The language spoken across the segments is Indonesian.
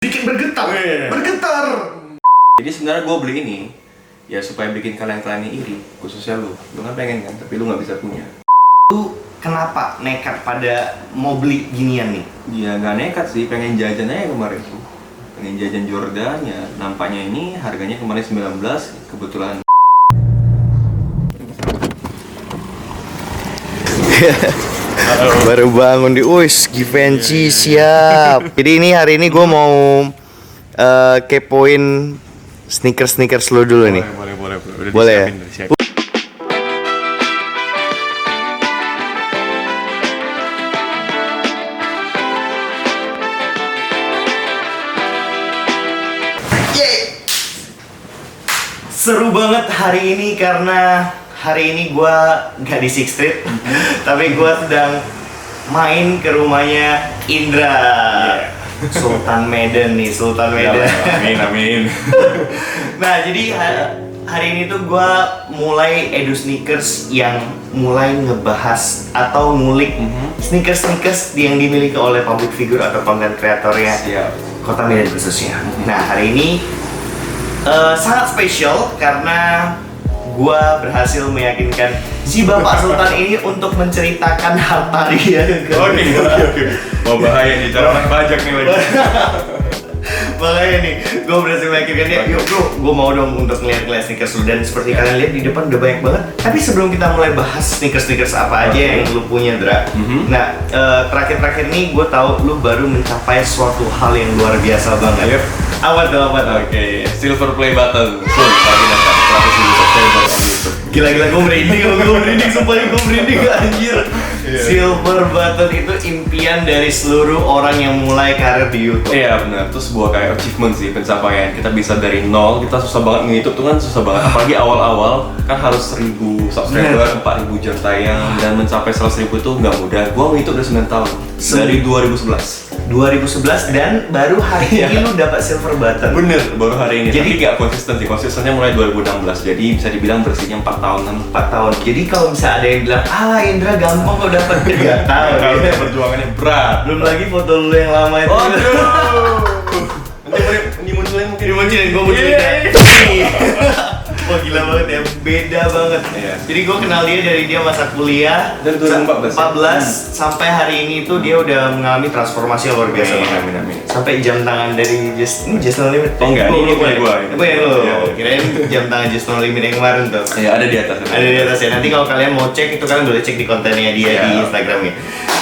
Bikin bergetar. Jadi sebenarnya gue beli ini ya supaya bikin kalian ini iri, khususnya lu kan pengen kan, tapi lu nggak bisa punya. Lu kenapa nekat pada mau beli ginian nih? Ya nggak nekat sih, pengen jajan aja kemarin tuh. Pengen jajan Jordanya, nampaknya ini harganya kemarin 19, kebetulan. Baru bangun di Givenchy siap. Jadi hari ini gue mau kepoin sneakers lu dulu nih. Boleh ya? Seru banget hari ini karena hari ini gue gak di Sixth Street, tapi gue sedang main ke rumahnya Indra. Sultan Medan nih, Sultan Medan. Amin. Nah jadi hari ini tuh gue mulai Edu Sneakers yang mulai ngebahas atau ngulik sneakers yang dimiliki oleh public figure atau content kreatornya Kota Medan khususnya. Nah hari ini sangat spesial karena gua berhasil meyakinkan si Bapak Sultan ini untuk menceritakan harta dia ke Oke. Mau bahaya nih, cara naik pajak nih lagi. Makanya nih, gue berhasil meyakinkan dia, yuk bro, gue mau dong untuk ngeliat sneakers lu. Dan seperti kalian lihat di depan udah banyak banget. Tapi sebelum kita mulai bahas sneakers apa aja yang lu punya, Dra. Nah, terakhir-terakhir nih gue tahu lu baru mencapai suatu hal yang luar biasa banget. Apa tuh? Oke, silver play button. Pagi nanti 100.000 subscriber on YouTube. Gila, gue merinding, sumpah gue merinding, anjir. Silver button itu impian dari seluruh orang yang mulai karir di YouTube. Iya benar, itu sebuah kayak achievement sih, pencapaian. Kita bisa dari nol, kita susah banget nge-YouTube tuh kan susah banget. Apalagi awal-awal kan harus 1.000 subscriber, 4.000 jam tayang, dan mencapai 100.000 itu nggak mudah. Gua nge-YouTube udah 9 tahun, dari 2011 dan baru hari ini lu dapat silver button. Bener, baru hari ini. Jadi tapi nggak konsisten sih, konsistennya mulai 2016. Jadi bisa dibilang bersihnya 4 tahunan. 4 tahun. Jadi kalau bisa ada yang bilang, Indra gampang kok dapat 3 tahun. Kalau perjuangannya berat. Belum lagi foto lu yang lama itu. Nanti munculin mungkin. Gue munculin Wah gila banget ya, beda banget. Jadi gue kenal dia dari dia masa kuliah dari 2014 sampai hari ini tuh dia udah mengalami transformasi yang luar biasa. Amin. Sampai jam tangan dari Just No Limit. Oh enggak, ini punya gue. Punya lo. Kirain jam tangan Just No Limit yang kemarin tuh. Iya, ada di atas. Ada di atas ya. Nanti kalau kalian mau cek itu kalian boleh cek di kontennya dia di Instagramnya.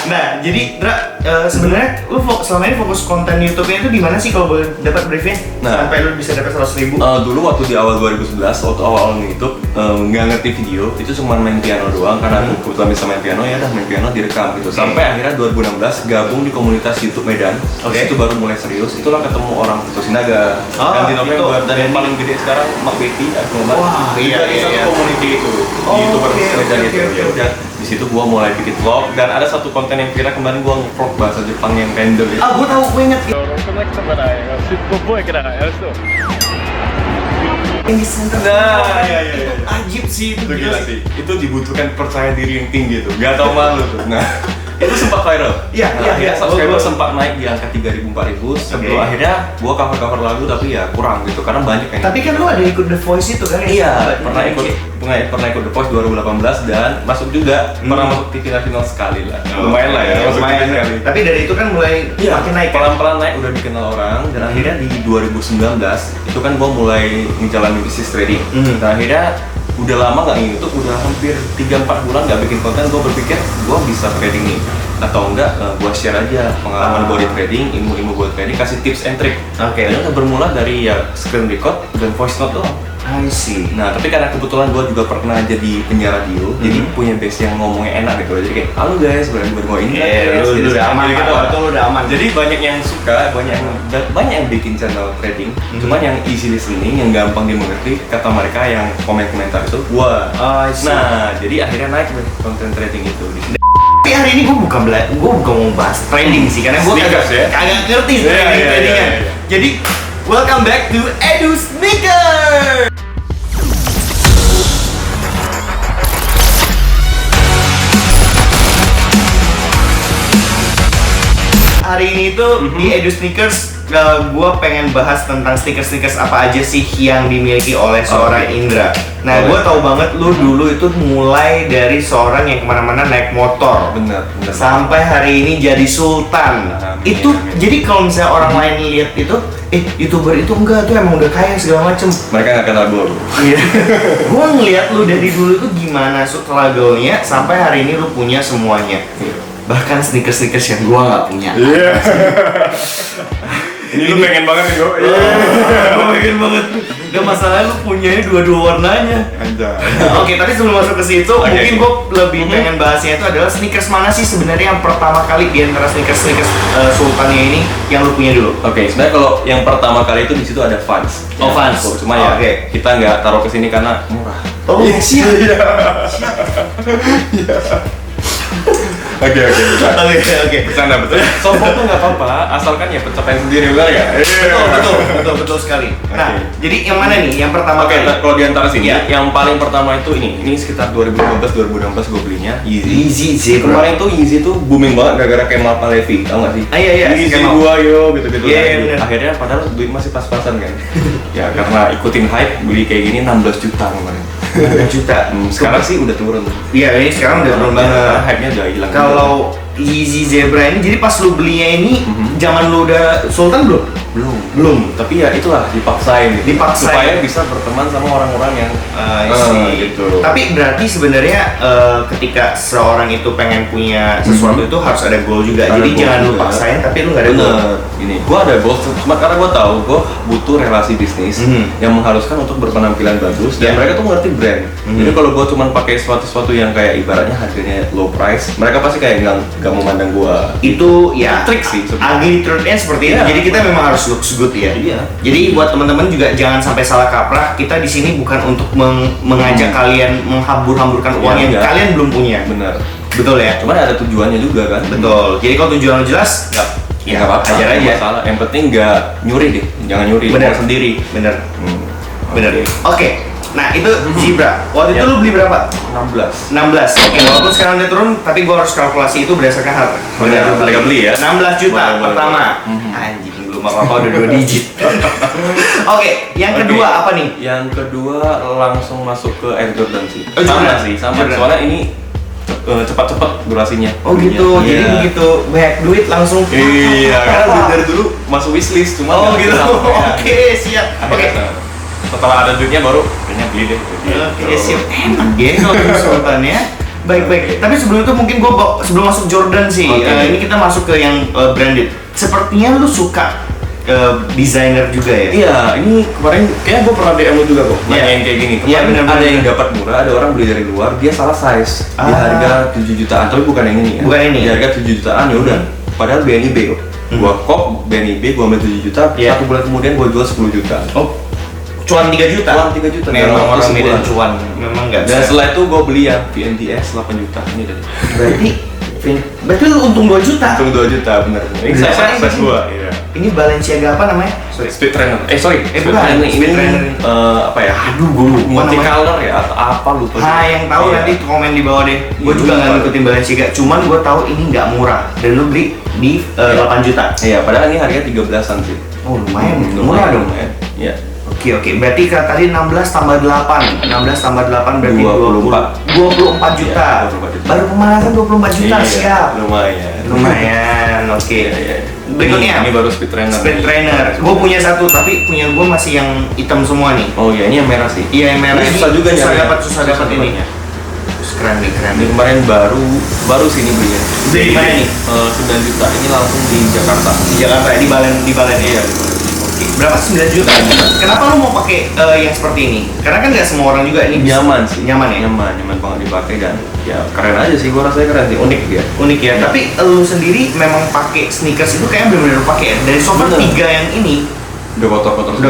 Nah, jadi Dra, sebenarnya lu selama ini fokus konten YouTube-nya itu di mana sih kalau boleh dapat briefnya? Sampai lu bisa dapat 100.000? Dulu waktu di awal 2011, waktu awal YouTube nggak ngerti video, itu cuma main piano doang karena aku kebetulan bisa main piano, ya udah main piano direkam gitu. Sampai akhirnya 2016 gabung di komunitas YouTube Medan. Itu baru mulai serius. Itulah ketemu orang Putu Sinaga. Dan di November dan yang paling gede sekarang Mak Betty, aku Wah, iya. Satu community itu di YouTuber Medan itu. Ya udah, di situ gua mulai bikin vlog dan ada satu konten yang viral kemarin gua nge-vlog bahasa Jepang yang random itu. Gua tahu, gua inget. Yang di center. Iya. Itu ajib sih, itu Gila sih. Itu dibutuhkan percaya diri yang tinggi tuh. Gak tau malu tuh. Nah, itu sempat viral. Iya. Subscriber sempat naik di angka 3.000 4.000 sebelum akhirnya gua cover lagu tapi ya kurang gitu karena banyak yang. Tapi kan lu ada ikut The Voice itu kan? Iya, pernah ikut The Voice 2018 dan masuk juga pernah masuk TV nasional sekali lah. Lumayan lah ya, masuk TV sekali. Tapi dari itu kan mulai makin naik. Pelan-pelan naik, udah dikenal orang dan akhirnya di 2019 itu kan gua mulai menjalani bisnis trading. Dan akhirnya udah lama nggak YouTube, udah hampir 3-4 bulan nggak bikin konten. Gue berpikir gue bisa trading nih atau enggak, gue share aja pengalaman gue di trading, ilmu gue trading, kasih tips and trick. Dan itu bermula dari ya screen record dan voice note doang. I see. Nah, tapi karena kebetulan gue juga pernah jadi penyiar radio, jadi punya base yang ngomongnya enak gitu. Jadi kayak, halo guys, baru ini. Lu udah aman gitu. Lu udah aman. Jadi banyak yang suka, banyak yang bikin channel trading. Cuman yang easy listening, yang gampang dimengerti, kata mereka yang komentar itu gua. Nah, jadi akhirnya naik deh konten trading itu. Tapi hari ini gue bukan mau bahas trading sih, karena gue kagak ngerti trading-tradingan. Jadi welcome back to Edu Sneakers. hari ini ini tuh di Edu Sneakers gue pengen bahas tentang sneakers apa aja sih yang dimiliki oleh seorang Indra. Nah, gue tahu banget lu dulu itu mulai dari seorang yang kemana-mana naik motor. Bener. Sampai hari ini jadi sultan. Itu jadi kalau misalnya orang lain lihat itu, YouTuber itu enggak tuh emang udah kaya segala macem. Mereka nggak kenal gue. Iya. Gue ngeliat lu dari dulu itu gimana struggle-nya sampai hari ini lu punya semuanya. Bahkan sneakers yang gue nggak punya. Iya. Ini lu pengen banget nih gue. Gue pengen banget. Gak masalah lu punyanya dua-dua warnanya. Anjay. Oke, tapi sebelum masuk ke situ, mungkin gue lebih pengen bahasnya itu adalah sneakers mana sih sebenarnya yang pertama kali di antara sneakers Sultannya ini yang lu punya dulu? Oke, sebenarnya kalau yang pertama kali itu di situ ada Vans. Oh, Vans. Cuma ya, kita nggak taruh ke sini karena murah. Oh, siap. Oke. Bercanda. Betul. Sombong tuh nggak apa-apa, asalkan ya pencapaian sendiri, benar ya? Betul sekali. Nah, jadi yang mana nih? Yang pertama kali? Kalau di antara sini, yang paling pertama itu ini sekitar 2015-2016 gue belinya Yeezy Zebra. Kemarin tuh Yeezy tuh booming banget gara-gara Kemal Palevi, tau nggak sih? Iya. Yeezy gua yo gitu-gitu. Iya. Akhirnya padahal duit masih pas-pasan kan. Ya karena ikutin hype beli kayak gini 16 juta kemarin. 16 juta. Sekarang sih udah turun. Iya, ini sekarang udah turun banget. Hype-nya udah hilang. Kalau Yeezy Zebra ini, jadi pas lu belinya ini, zaman lu udah Sultan belum? Belum. Tapi ya itulah dipaksain. Supaya bisa berteman sama orang-orang yang gitu. Tapi berarti sebenarnya ketika seorang itu pengen punya sesuatu itu harus ada goal juga. Jadi jangan lu paksain tapi lu nggak ada goal. Ini gua ada goal cuma karena gua tahu gua butuh relasi bisnis yang mengharuskan untuk berpenampilan bagus dan mereka tuh mengerti brand. Jadi kalau gua cuma pakai sesuatu yang kayak ibaratnya harganya low price, mereka pasti kayak nggak memandang gua. Itu ya trik sih. Ugly truth-nya seperti itu. Jadi kita memang harus looks good ya. Iya. Jadi buat teman-teman juga jangan sampai salah kaprah. Kita di sini bukan untuk mengajak kalian menghambur-hamburkan uang yang kalian belum punya. Benar. Betul ya? Cuman ada tujuannya juga kan. Betul. Jadi kalau tujuan lo jelas, nggak apa-apa. Ajar aja. Masalah. Yang penting nggak nyuri deh. Jangan nyuri. Bener. Sendiri. Bener. Oke. Nah itu Zebra. Waktu itu lu beli berapa? 16. Oke, walaupun sekarang udah turun, tapi gua harus kalkulasi itu berdasarkan harga. Harga beli ya. 16 juta pertama. Anjing, belum apa-apa udah 2 digit. Oke, yang kedua apa nih? Yang kedua langsung masuk ke Air Jordan sih. Sama. Jordan. Soalnya ini cepat-cepat durasinya. Oh gitu, jadi begitu banyak duit langsung. Iya, karena dari dulu masuk wishlist cuma. Oh gitu. Oke, siap. Oke. Setelah ada duitnya baru kayaknya beli deh. Oke, siap. Enak ya kalau Sultannya. Baik. Tapi sebelum itu mungkin sebelum masuk Jordan sih, ini kita masuk ke yang branded. Sepertinya lu suka desainer juga ya? Iya, ini kemarin kayaknya gue pernah DM lu juga kok nanyain kayak gini. Iya, benar. Ada yang dapat murah, ada orang beli dari luar, dia salah size. Di harga 7 jutaan, tapi bukan yang ini ya. Bukan ini. Di harga 7 jutaan ya udah. Padahal BNIB kok. Gua kok BNIB gua ambil 7 juta, 1 bulan kemudian gua jual 10 juta. Oh. Cuan 3 juta? Cuan 3 juta. Memang orang Medan cuan. Memang enggak bisa. Dan setelah itu gua beli yang VNTS 8 juta. Ini tadi. Berarti lu untung 2 juta? Untung 2 juta, bener. Ini size gua, iya. Ini Balenciaga apa namanya? Speed Trainer. Speed bukan. Trainer ini apa ya? Aduh, gue lupa multicolor ya atau apa lupa. Yang tahu nanti komen di bawah deh. Gue juga nggak ngikutin Balenciaga, cuman gue tahu ini nggak murah dan lu beli di 8 juta. Iya, padahal ini harganya 13-an sih. Oh, lumayan. Murah dong. Iya. Oke. Berarti tadi 16 tambah 8. 16 tambah 8 berarti 24 juta. Baru pemanasan 24 juta, siap. Lumayan. Oke. Berikutnya ini baru Speed Trainer. Gue punya satu, tapi punya gue masih yang hitam semua nih. Oh iya, ini yang merah sih. Iya, yang merah. Susah juga susah dapat ini. Keren nih. Ini kemarin baru sini belinya. Di mana nih? 9 juta. Ini langsung di Jakarta. Di Balen. Iya, di Balen. Berapa? 9 juta? Kenapa lu mau pakai yang seperti ini? Karena kan nggak semua orang juga ini nyaman sih. Nyaman ya? Nyaman banget dipakai dan ya keren aja sih, gua rasanya keren sih, unik dia. Unik ya. Tapi lu sendiri memang pakai sneakers itu kayaknya benar-benar pakai ya? Dari sofa 3 yang ini udah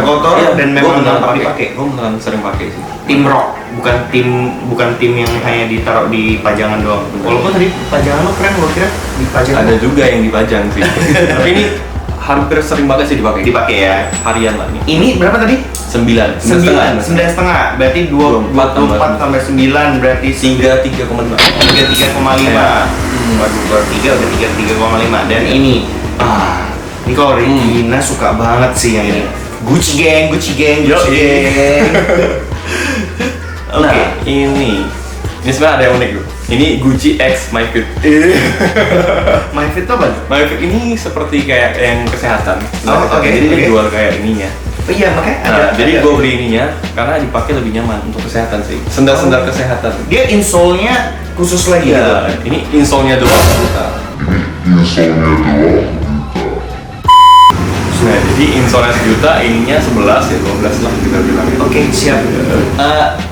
kotor ya, dan memang nggak pakai. Gua beneran sering pakai sih. Tim rock, bukan tim yang hanya ditaruh di pajangan doang. Walaupun tadi pajangan lo keren, gua kira dipajang. Ada juga yang dipajang sih. Tapi ini hampir sering banget sih dipakai ya. Harian lah nih. Ini berapa tadi? 9,5. Berarti 24 tambah 9 berarti 3,5. Waduh, 3,5 dan ini Ini kalau Regina suka banget sih yang ini. Gucci Gang, Gucci Gang, Gucci Gang. Nah, ini sebenarnya ada yang unik tuh. Ini Gucci X MyFit. My Fit apa? MyFit ini seperti kayak yang kesehatan. Oh, oke, Jadi dia oke. jual kayak ininya. Oh iya, makanya ada. Nah, jadi gue beli ininya karena dipakai lebih nyaman untuk kesehatan sih. Sendal-sendal kesehatan. Dia insole-nya khusus lagi gitu. Ya, ini insole-nya doang juta. Nah, jadi insole-nya sejuta, ininya 11 ya 12 lah kita bilang. Oke, siap.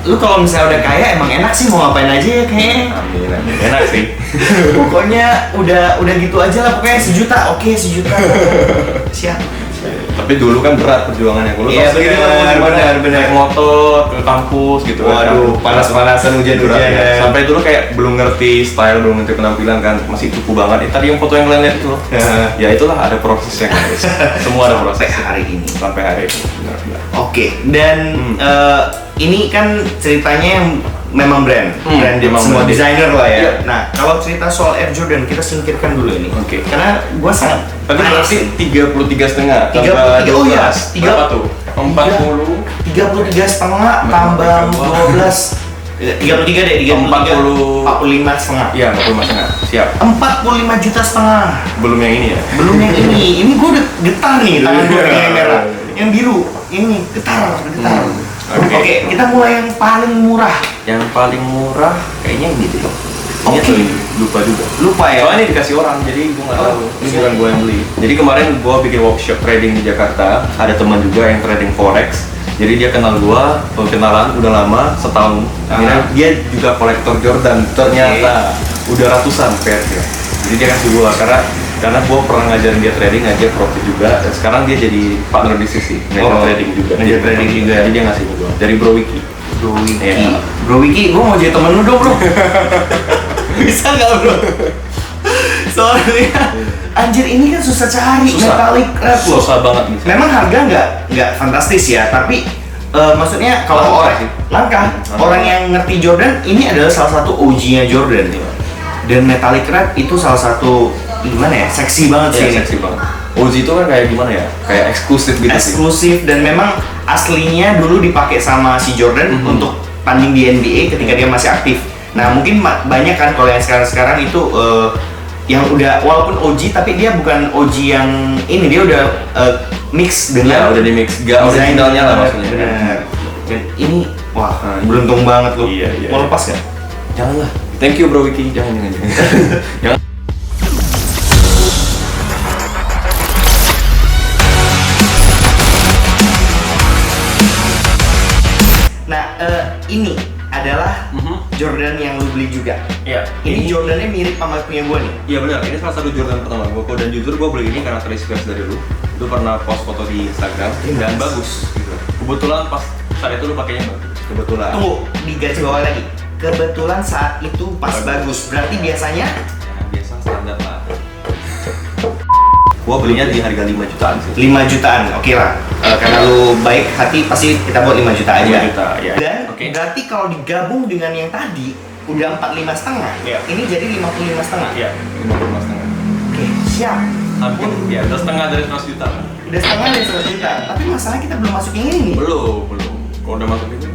Lu kalau misalnya udah kaya emang enak sih mau ngapain aja ya kayaknya. Amin, amin. Enak sih. Pokoknya udah gitu aja lah pokoknya sejuta. Oke, sejuta. Siap. Tapi dulu kan berat perjuangannya. Kalau Iya, benar. naik motor ke kampus gitu. Waduh, panas-panasan hujan-hujan Berat, ya. Sampai dulu kayak belum ngerti style, belum ngerti penampilan kan, masih cupu banget. Tadi yang foto yang kalian lihat itu loh. Ya itulah ada prosesnya guys. Semua ada proses. Sampai hari ini. Sampai hari ini. Benar. Oke, dan ini kan ceritanya yang memang branded memang semua branded. desainer lah ya. Iya. Nah, kalau cerita soal Air Jordan kita singkirkan dulu ini. Oke. Karena gua sangat Tadi berarti 33,5 33, tambah oh iya, 12. Berapa tuh? 40. 33,5 tambah 12. 33 deh, 45 setengah. Iya, 45,5. Siap. 45 juta setengah. Belum yang ini ya. Belum yang ini gua udah getar nih tangan gua yang merah. Yang biru, ini getar. Oke, kita mulai yang paling murah. Yang paling murah kayaknya ini deh. Ini Oke. tuh ini, lupa juga. Lupa ya? Soalnya ini dikasih orang, jadi gue nggak tahu. Ini bukan gue yang beli. Jadi kemarin gue bikin workshop trading di Jakarta. Ada teman juga yang trading forex. Jadi dia kenal gue, kenalan udah lama, setahun. Akhirnya dia juga kolektor Jordan. Ternyata udah ratusan pairnya. Jadi dia kasih gue karena gue pernah ngajarin dia trading, ngajar profit juga. Dan sekarang dia jadi partner bisnis sih, ngajar trading juga. Ngajar trading juga. Jadi dia ngasih gue dari Bro Wiki. Bro Wiki, Iya. Bro Wiki, gue mau jadi temen lu dong bro. Bisa nggak bro? Soalnya anjir ini kan susah cari metallic wrap loh. Susah banget nih. Memang harga nggak fantastis ya, tapi maksudnya kalau Langka orang sih. langka, orang yang ngerti Jordan ini adalah salah satu OG-nya Jordan. Dan metallic wrap itu salah satu gimana ya, seksi banget sih. Iya, ini. seksi banget. Uzi itu kan kayak gimana ya? Kayak eksklusif gitu sih. Eksklusif dan memang aslinya dulu dipakai sama si Jordan untuk tanding di NBA ketika dia masih aktif. Nah mungkin banyak kan kalau yang sekarang itu yang udah walaupun OG tapi dia bukan OG yang ini, dia udah mix Ya dengan udah di mix, gak originalnya lah maksudnya. Benar. Dan ini wah beruntung banget lu. Iya. Mau lepas gak? Janganlah. Thank you Bro Wiki. Jangan. Jangan. Nah ini adalah Jordan yang lu beli juga. Iya. Ini Jordannya mirip sama punya gua nih. Iya benar. Ini salah satu Jordan pertama gue. Dan jujur gue beli ini karena terinspirasi dari lu. Lu pernah post foto di Instagram dan bagus. Gitu. Kebetulan pas saat itu lu pakainya bagus. Kebetulan. Tunggu, di garis bawah lagi. Kebetulan saat itu pas bagus. Berarti biasanya Ya, biasa standar lah. Gua belinya di harga 5 jutaan sih. 5 jutaan, oke lah. Karena lu baik hati pasti kita buat 5 juta aja. 5 juta, ya. Dan Oke. berarti kalau digabung dengan yang tadi udah 45 setengah. Iya. Ini jadi 55 setengah. Iya, 55,5. Oke, siap. Hampir, ya udah setengah dari 100 juta. Udah setengah dari 100 juta. Tapi masalahnya kita belum masuk yang ini nih. Belum. Kalau udah masuk itu.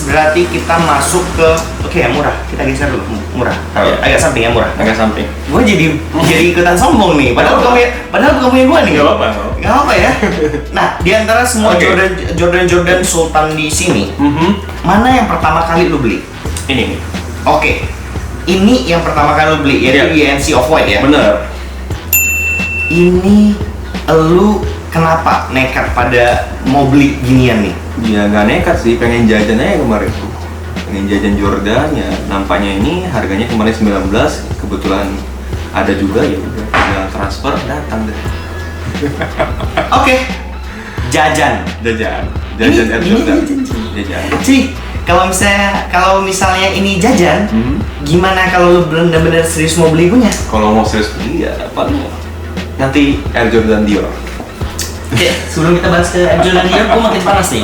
Berarti kita masuk ke oke ya murah. Kita geser dulu. Murah. Iya. Agak samping ya murah. Agak samping. Gue jadi ikutan sombong nih. Padahal bukan punya gue nih. Nggak apa-apa. Gak apa ya. Nah, di antara semua Oke. Jordan Sultan di sini, mana yang pertama kali lu beli? Ini nih. Oke. Ini yang pertama kali lu beli, yaitu YNC Off-White ya. Bener. Ini lu kenapa nekat pada mau beli ginian nih? Ya nggak nekat sih, pengen jajan aja kemarin tuh. Pengen jajan Jordan ya, nampaknya ini harganya kemarin 19, kebetulan ada juga ya udah tinggal transfer datang deh. Oke. Jajan. Jajan Ini Air Jordan. Jajan. Cuy, kalau misalnya ini jajan, gimana kalau lu bener-bener serius mau beli punya? Kalau mau serius beli ya paling nanti Air Jordan Dior. Oke, sebelum kita bahas ke Air Jordan Dior, gue makin panas nih.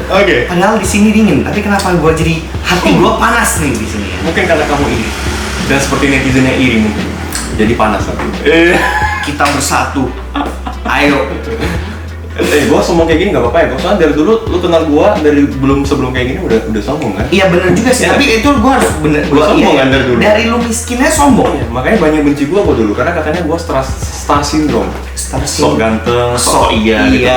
Oke. Padahal di sini dingin, tapi kenapa gue jadi hati gue panas nih di sini? Mungkin karena kamu iri dan seperti netizen yang iri mungkin. jadi panas lagi. Kita bersatu. Ayo. Gue sombong kayak gini nggak apa-apa ya. Soalnya dari dulu lu kenal gue dari sebelum kayak gini udah sombong kan? Iya bener juga sih, Ya. tapi itu gue harus bener. Gua sombong kan dari dulu. Dari lu miskinnya sombong. Iya, makanya banyak benci gue dulu karena katanya gue star syndrome. Star Sok ganteng, sok iya, gitu.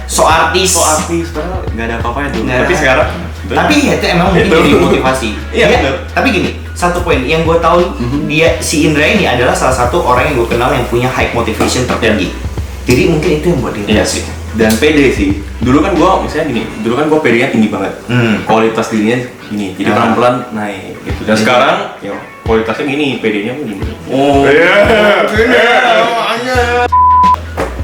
sok artis. Sok artis, padahal nggak ada apa-apanya dulu. Nggak Tapi ada. sekarang, Tapi ya itu emang mungkin Itu. jadi motivasi. Iya, Dia- bener. Tapi gini, satu poin yang gue tahu dia si Indra ini adalah salah satu orang yang gue kenal yang punya high motivation tertinggi. Jadi mungkin itu yang buat dia. Iya sih. Dan pede sih. Dulu kan gue misalnya gini, dulu kan gue pedenya tinggi banget. Kualitas dirinya gini, jadi Ah. pelan-pelan naik gitu. Dan sekarang ya kualitasnya gini, pedenya pun gini. Oh.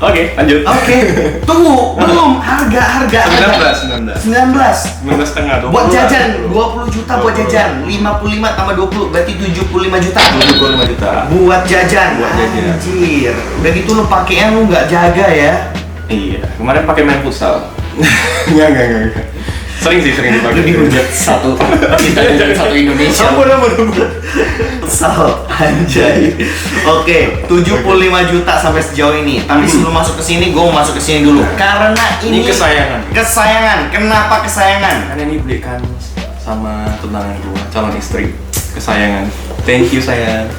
Oke, lanjut. Oke. Tunggu, belum harga. 19. 19 setengah. Buat jajan 20 juta buat jajan. 55 tambah 20 berarti 75 juta. 25 juta. Buat jajan. Buat jajan. Anjir. Udah gitu lu pakainya lu nggak jaga ya. Iya, kemarin pakai main futsal. Enggak. Sering dipakai. Lu dihujat satu Indonesia. Ampun. Kesal anjay. Oke, 75 juta sampai sejauh ini. Tapi sebelum masuk ke sini, gue mau masuk ke sini dulu. Karena ini Ini kesayangan. Kesayangan. Kenapa kesayangan? Karena ini belikan sama tunangan gua, calon istri kesayangan. Thank you sayang.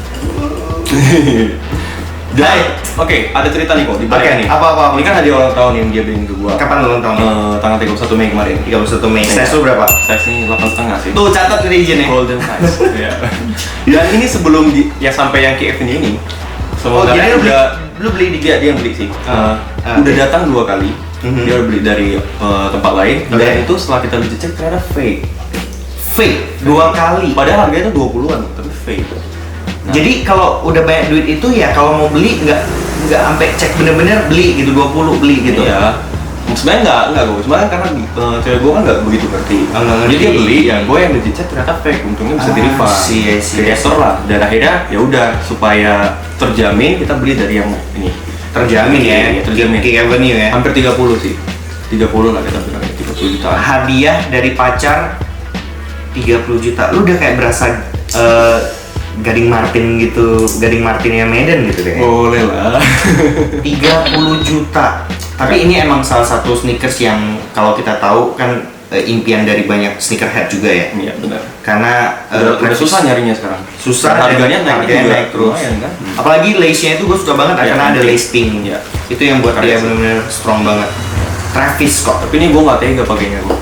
Dan, oke, ada cerita nih kok di balik Oke, nih. apa? Ini kan hadiah ulang tahun yang dia beliin ke gua. Kapan ulang tahun? Tanggal 31 Mei kemarin. 31 Mei. Size lu berapa? Size ini 8,5 sih. Tuh catat regionnya. Golden size. Iya. Dan ini sebelum ya sampai yang KF ini Oh, sebenarnya jadi udah lu beli di dia yang beli sih. Udah oke. datang 2 kali. Mhm. Dia udah beli dari tempat lain. Oke. Dan itu setelah kita cek ternyata fake. fake 2 kali. Padahal harganya tuh 20-an, tapi fake. Nah, Jadi kalau udah banyak duit itu ya kalau mau beli nggak sampai cek bener-bener beli gitu 20 beli gitu. iya. Sebenarnya nggak gue, cuma kan karena cewek gue kan nggak begitu ngerti. Oh, nggak Jadi ngerti. dia beli, ya gue yang digicet ternyata fake, untungnya bisa di refund. I see. Gestor lah, dan akhirnya ya udah supaya terjamin kita beli dari yang ini. Terjamin ya. Iya, terjamin. Kick Avenue ya. Hampir 30 sih, 30 lah kita bilang, 30 jutaan. Hadiah dari pacar 30 juta. Lu udah kayak berasa Gading Martin gitu, Gading Martinnya Medan gitu deh. Boleh lah. 30 juta. Tapi ini emang salah satu sneakers yang kalau kita tahu kan impian dari banyak sneakerhead juga ya. Iya benar. Karena Udah susah nyarinya sekarang. Susah Dan harganya dan naik, naik terus. Lumayan, kan? Apalagi lace-nya itu gue suka banget Iya, karena ada pink. lace pink. Iya. Itu yang buat dia Keren sih. benar-benar strong banget. Travis kok. Tapi ini gue nggak tega pakainya gue.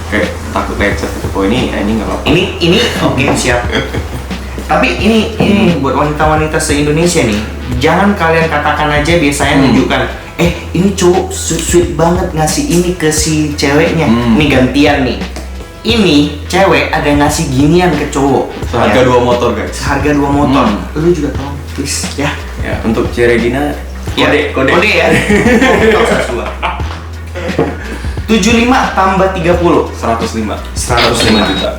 Kayak takut lecet gitu. Oh ini nggak apa-apa. Ini oke siap. Tapi ini buat wanita-wanita se-Indonesia nih, jangan kalian katakan aja biasanya tunjukkan, ini cowok sweet banget ngasih ini ke si ceweknya. Ini gantian nih. Ini cewek ada ngasih ginian ke cowok. Seharga 2 motor guys. Harga 2 motor. Lu juga tolong please ya. Ya untuk Ciregina Ya, kode. Kode ya. Oh, 75 tambah 30. 105 105 juta.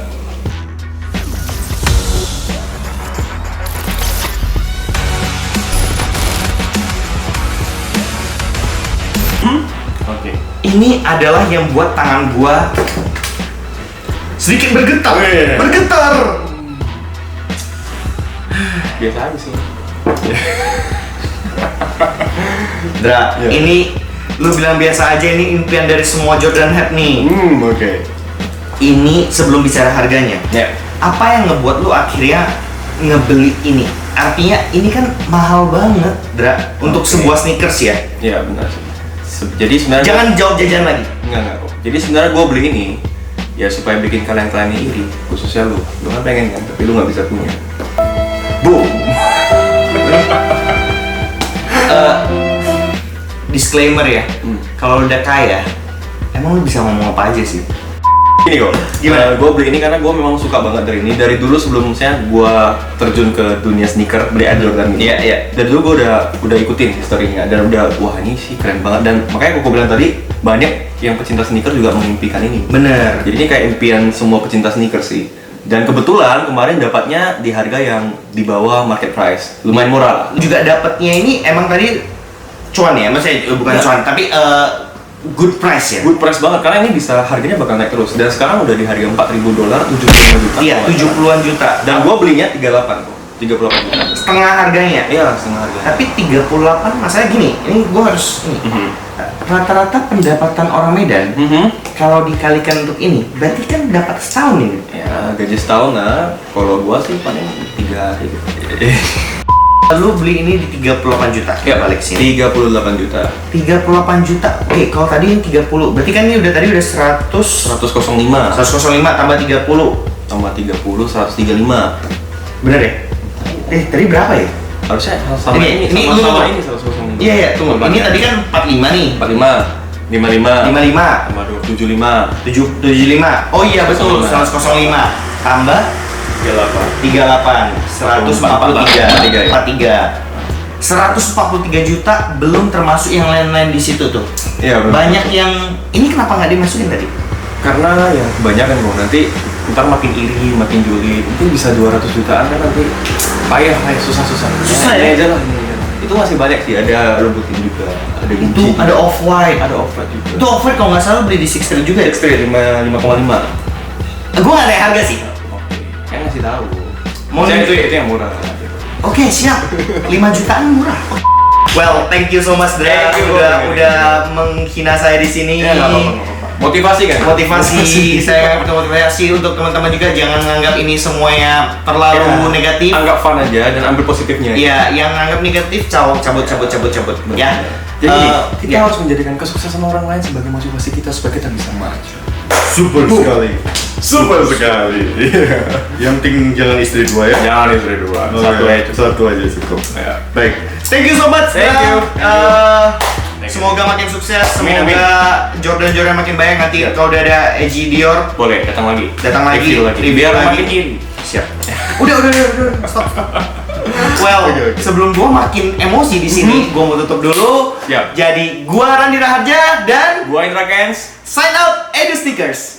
Oke. Ini adalah yang buat tangan gua sedikit bergetar. Bergetar. Biasa aja sih. Dra, Ya. ini lu bilang biasa aja, ini impian dari semua Jordan Head nih. Oke. Ini sebelum bicara harganya, Ya. apa yang ngebuat lu akhirnya ngebeli ini? Artinya ini kan mahal banget, Dra, untuk Oke. sebuah sneakers ya. Ya benar sih. Jadi sebenarnya Jangan jawab jajan lagi. enggak kok. Jadi sebenarnya gue beli ini ya supaya bikin kalian iri, khususnya lu. Lu kan pengen kan, tapi lu nggak bisa punya. Boom. Disclaimer ya, kalau udah kaya, emang lu bisa ngomong apa aja sih? Gini kok, Gimana? gue beli ini karena gue memang suka banget dari ini. Dari dulu sebelum saya gue terjun ke dunia sneaker, beli Air Jordan ini. Iya. Dari dulu gue udah ikutin historinya dan udah wah ini sih keren banget. Dan makanya gue bilang tadi banyak yang pecinta sneaker juga mengimpikan ini. Bener. Jadi ini kayak impian semua pecinta sneaker sih. Dan kebetulan kemarin dapatnya di harga yang di bawah market price, lumayan murah lah. Lu juga dapetnya ini emang tadi cuan ya, maksudnya bukan Ya. cuan, tapi good price ya. Good price banget karena ini bisa harganya bakal naik terus. Dan sekarang udah di harga $4.000, 75 juta. Iya, kalau nggak salah. 70-an juta. Dan gue belinya 38 kok. 38 juta. Setengah harganya. Iya, setengah harga. Tapi 38 masalah gini, ini gue harus ini. Rata-rata pendapatan orang Medan kalau dikalikan untuk ini, berarti kan dapat setahun ini. Ya, gaji setahun lah. Kalau gua sih paling 3 gitu. Lu beli ini di 38 juta. Ya, balik sini. 38 juta. 38 juta. Oke, kalau tadi yang 30, berarti kan ini tadi udah 100 105 105 tambah 30. tambah 30 135. Bener ya? Tadi berapa ya? Harusnya sama ini lu- sama ini 105. Iya ya, tunggu. Ini tadi kan 45 nih. 45 55 55 tambah 75 75. Oh iya betul, 105 tambah 38 143 143 juta belum termasuk yang lain-lain di situ tuh. Iya, benar. Banyak yang ini kenapa nggak dimasukin tadi? karena yang kebanyakan bro, nanti ntar makin iri, makin julid, mungkin bisa 200 jutaan kan nanti payah susah Susah ya? Ini aja lah, ini aja lah. Itu masih banyak sih, ada Louboutin juga, ada Itu Gucci, ada off-white. ada Off-White juga. Itu off-white kalau nggak salah beli di Six Street juga ya? Extra 5,5. Gue nggak ada harga sih. Oke, kan ngasih tahu. Mau Saya nih? itu yang murah. Oke, siap. 5 jutaan murah. Well, thank you so much Dra. Thank you, udah menghina saya di sini. Ya nggak apa-apa. Motivasi kan? Motivasi saya motivasi untuk teman-teman juga, jangan menganggap ini semuanya terlalu negatif. Anggap fun aja dan ambil positifnya. Iya, yang anggap negatif cabut. Ya. Jadi kita ya. harus menjadikan kesuksesan orang lain sebagai motivasi kita supaya kita bisa maju. Super sekali. Super sekali. Iya. Yang penting jangan istri dua ya. Jangan istri dua, Satu aja cukup. Ya. Baik. Thank you so much. Thank you. Semoga makin sukses, Amin, semoga Jordan makin banyak nanti kalau udah ada Eji Dior. Boleh datang lagi. Review Biar lagi. makin iri. Siap. Udah, stop. Well, Oke. sebelum gua makin emosi di sini, gua mau tutup dulu. Siap. Jadi gua Randi Raharja dan Gua Indra Kens. sign out Edu Sneakers.